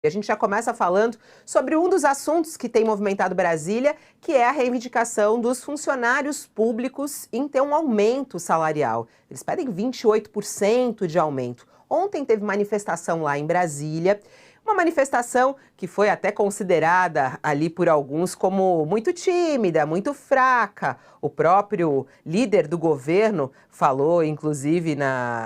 A gente já começa falando sobre um dos assuntos que tem movimentado Brasília, que é a reivindicação dos funcionários públicos em ter um aumento salarial. Eles pedem 28% de aumento. Ontem teve manifestação lá em Brasília, uma manifestação que foi até considerada ali por alguns como muito tímida, muito fraca. O próprio líder do governo falou, inclusive,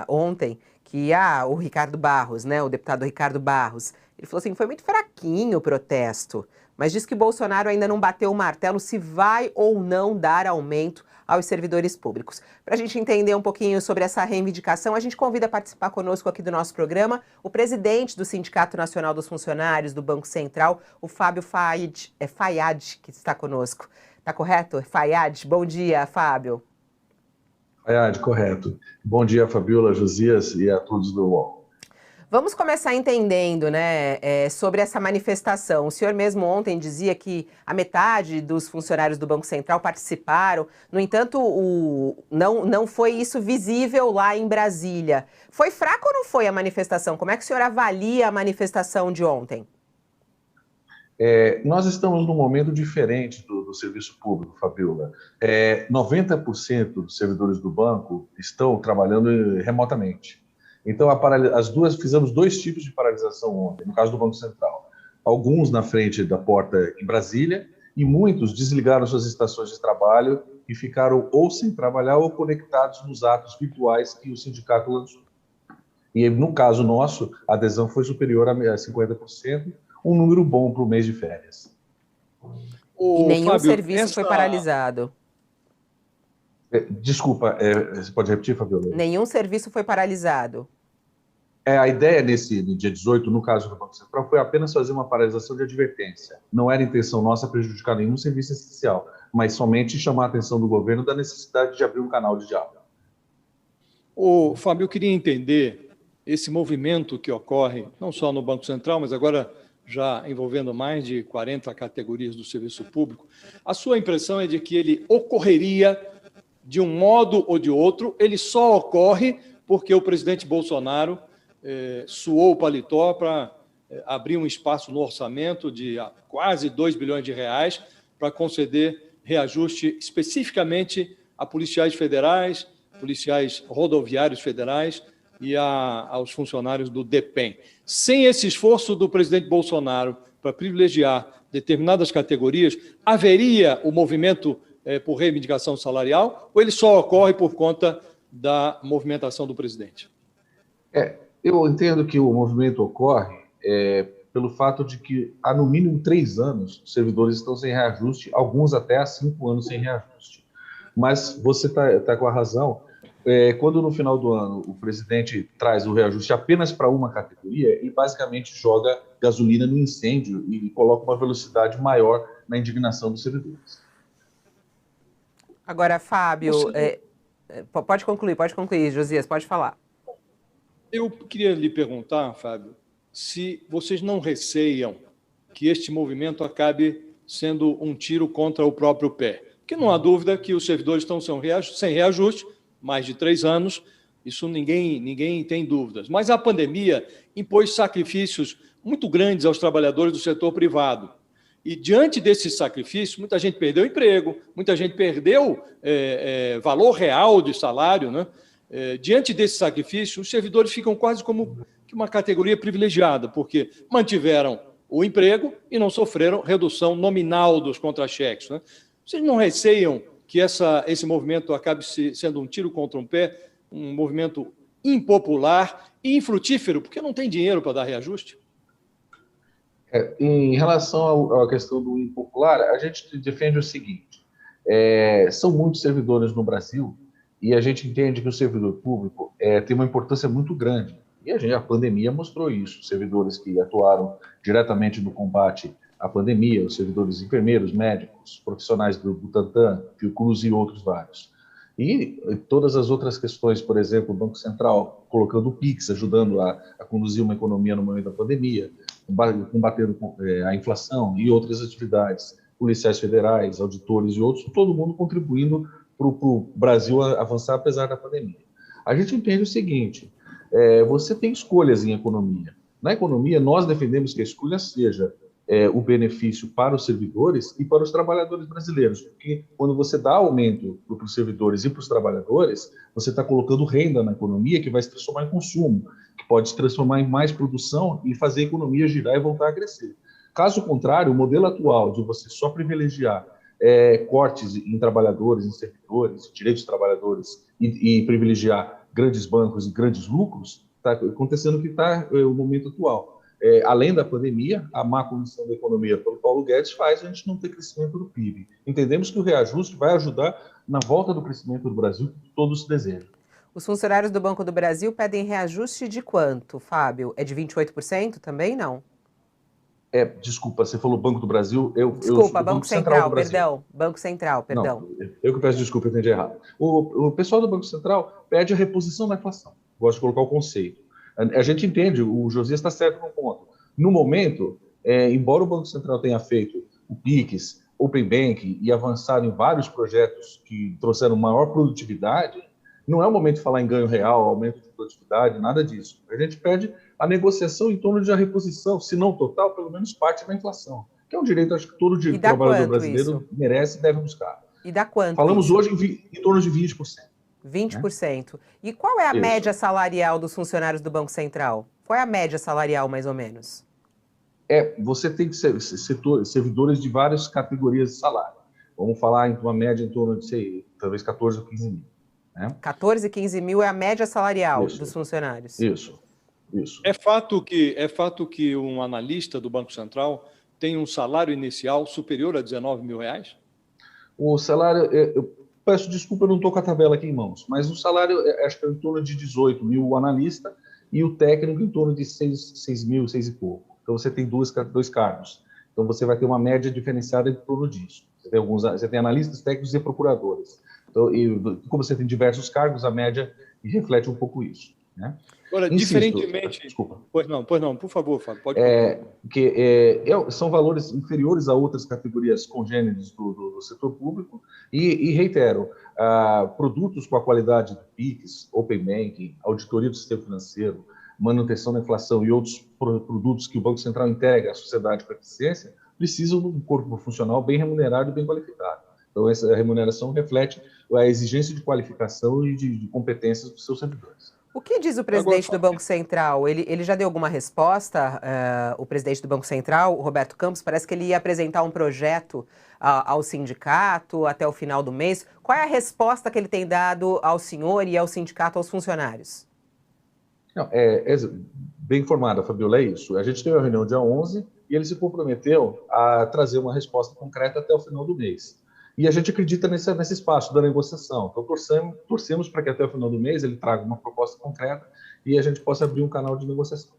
ontem, que o Ricardo Barros, né, o deputado Ricardo Barros, ele falou assim, foi muito fraquinho o protesto, mas diz que Bolsonaro ainda não bateu o martelo se vai ou não dar aumento aos servidores públicos. Para a gente entender um pouquinho sobre essa reivindicação, a gente convida a participar conosco aqui do nosso programa o presidente do Sindicato Nacional dos Funcionários do Banco Central, o Fábio Fayad, que está conosco. Está correto? Fayad, bom dia, Fábio. Fayad, correto. Bom dia, Fabiola, Josias e a todos do UOL. Vamos começar entendendo, né, sobre essa manifestação. O senhor mesmo ontem dizia que a metade dos funcionários do Banco Central participaram. No entanto, não foi isso visível lá em Brasília. Foi fraca ou não foi a manifestação? Como é que o senhor avalia a manifestação de ontem? Nós estamos num momento diferente do serviço público, Fabiola. 90% dos servidores do banco estão trabalhando remotamente. Então, fizemos dois tipos de paralisação ontem, no caso do Banco Central. Alguns na frente da porta em Brasília e muitos desligaram suas estações de trabalho e ficaram ou sem trabalhar ou conectados nos atos virtuais que o sindicato lançou. E no caso nosso, a adesão foi superior a 50%, um número bom para o mês de férias. E nenhum serviço foi paralisado? Desculpa, você pode repetir, Fabiola? Nenhum serviço foi paralisado? A ideia no dia 18, no caso do Banco Central, foi apenas fazer uma paralisação de advertência. Não era intenção nossa prejudicar nenhum serviço essencial, mas somente chamar a atenção do governo da necessidade de abrir um canal de diálogo. Fábio, eu queria entender esse movimento que ocorre, não só no Banco Central, mas agora já envolvendo mais de 40 categorias do serviço público. A sua impressão é de que ele ocorreria de um modo ou de outro, ele só ocorre porque o presidente Bolsonaro suou o paletó para abrir um espaço no orçamento de quase 2 bilhões de reais para conceder reajuste especificamente a policiais federais, policiais rodoviários federais e aos funcionários do DEPEN. Sem esse esforço do presidente Bolsonaro para privilegiar determinadas categorias, haveria o movimento por reivindicação salarial ou ele só ocorre por conta da movimentação do presidente? Eu entendo que o movimento ocorre pelo fato de que há no mínimo 3 anos os servidores estão sem reajuste, alguns até há 5 anos sem reajuste. Mas você está com a razão. Quando no final do ano o presidente traz o reajuste apenas para uma categoria, ele basicamente joga gasolina no incêndio e coloca uma velocidade maior na indignação dos servidores. Agora, Fábio, pode concluir, Josias, pode falar. Eu queria lhe perguntar, Fábio, se vocês não receiam que este movimento acabe sendo um tiro contra o próprio pé. Porque não há dúvida que os servidores estão sem reajuste, mais de 3 anos, isso ninguém tem dúvidas. Mas a pandemia impôs sacrifícios muito grandes aos trabalhadores do setor privado. E, diante desses sacrifícios, muita gente perdeu emprego, muita gente perdeu valor real de salário, né? Diante desse sacrifício, os servidores ficam quase como uma categoria privilegiada, porque mantiveram o emprego e não sofreram redução nominal dos contra-cheques, né? Vocês não receiam que esse movimento acabe sendo um tiro contra um pé, um movimento impopular e infrutífero, porque não tem dinheiro para dar reajuste? Em relação à questão do impopular, a gente defende o seguinte: são muitos servidores no Brasil e a gente entende que o servidor público tem uma importância muito grande. E a pandemia mostrou isso. Os servidores que atuaram diretamente no combate à pandemia, os servidores enfermeiros, médicos, profissionais do Butantan, Fiocruz e outros vários. E todas as outras questões, por exemplo, o Banco Central colocando o PIX, ajudando a conduzir uma economia no momento da pandemia, combatendo a inflação e outras atividades, policiais federais, auditores e outros, todo mundo contribuindo para o Brasil avançar apesar da pandemia. A gente entende o seguinte: você tem escolhas em economia. Na economia, nós defendemos que a escolha seja o benefício para os servidores e para os trabalhadores brasileiros, porque quando você dá aumento para os servidores e para os trabalhadores, você está colocando renda na economia que vai se transformar em consumo, que pode se transformar em mais produção e fazer a economia girar e voltar a crescer. Caso contrário, o modelo atual de você só privilegiar cortes em trabalhadores, em servidores, direitos dos trabalhadores e privilegiar grandes bancos e grandes lucros, está acontecendo o que está o momento atual. Além da pandemia, a má condição da economia pelo Paulo Guedes faz a gente não ter crescimento do PIB. Entendemos que o reajuste vai ajudar na volta do crescimento do Brasil, que todos desejam. Os funcionários do Banco do Brasil pedem reajuste de quanto, Fábio? É de 28% também, não? Desculpa, você falou Banco do Brasil. Desculpa, Banco Central, perdão. Banco Central, perdão. Não, eu que peço desculpa, eu entendi errado. O pessoal do Banco Central pede a reposição da inflação. Gosto de colocar o conceito. A gente entende, o Josias está certo no ponto. No momento, embora o Banco Central tenha feito o PIX, Open Bank e avançado em vários projetos que trouxeram maior produtividade, não é o momento de falar em ganho real, aumento de produtividade, nada disso. A gente pede a negociação em torno de a reposição, se não total, pelo menos parte da inflação, que é um direito, acho que todo trabalhador brasileiro merece e deve buscar. E dá quanto? Falamos hoje em torno de 20%. 20%. Né? E qual é a média salarial dos funcionários do Banco Central? Qual é a média salarial, mais ou menos? Você tem que ser servidores de várias categorias de salário. Vamos falar em uma média em torno de, sei, talvez 14 ou 15 mil. Né? 14, 15 mil é a média salarial dos funcionários. Isso. É fato que um analista do Banco Central tem um salário inicial superior a 19 mil reais? O salário... Eu peço desculpa, eu não estou com a tabela aqui em mãos, mas o salário acho que é em torno de 18 mil o analista e o técnico em torno de 6 mil, 6 e pouco. Então você tem dois cargos. Então você vai ter uma média diferenciada em torno disso. Você tem analistas, técnicos e procuradores. Então, como você tem diversos cargos, a média reflete um pouco isso. Né? Agora, diferentemente... Desculpa. Pois não, por favor, Fábio, pode são valores inferiores a outras categorias congêneres do setor público e reitero, produtos com a qualidade do PIX, Open Banking, auditoria do sistema financeiro, manutenção da inflação e outros produtos que o Banco Central entrega à sociedade com eficiência, precisam de um corpo funcional bem remunerado e bem qualificado. Então, essa remuneração reflete a exigência de qualificação e de competências dos seus servidores. O que diz o presidente do Banco Central? Ele já deu alguma resposta? O presidente do Banco Central, o Roberto Campos, parece que ele ia apresentar um projeto ao sindicato até o final do mês. Qual é a resposta que ele tem dado ao senhor e ao sindicato, aos funcionários? Não, bem informada, Fabiola, é isso. A gente teve uma reunião dia 11 e ele se comprometeu a trazer uma resposta concreta até o final do mês. E a gente acredita nesse espaço da negociação. Então, torcemos para que até o final do mês ele traga uma proposta concreta e a gente possa abrir um canal de negociação.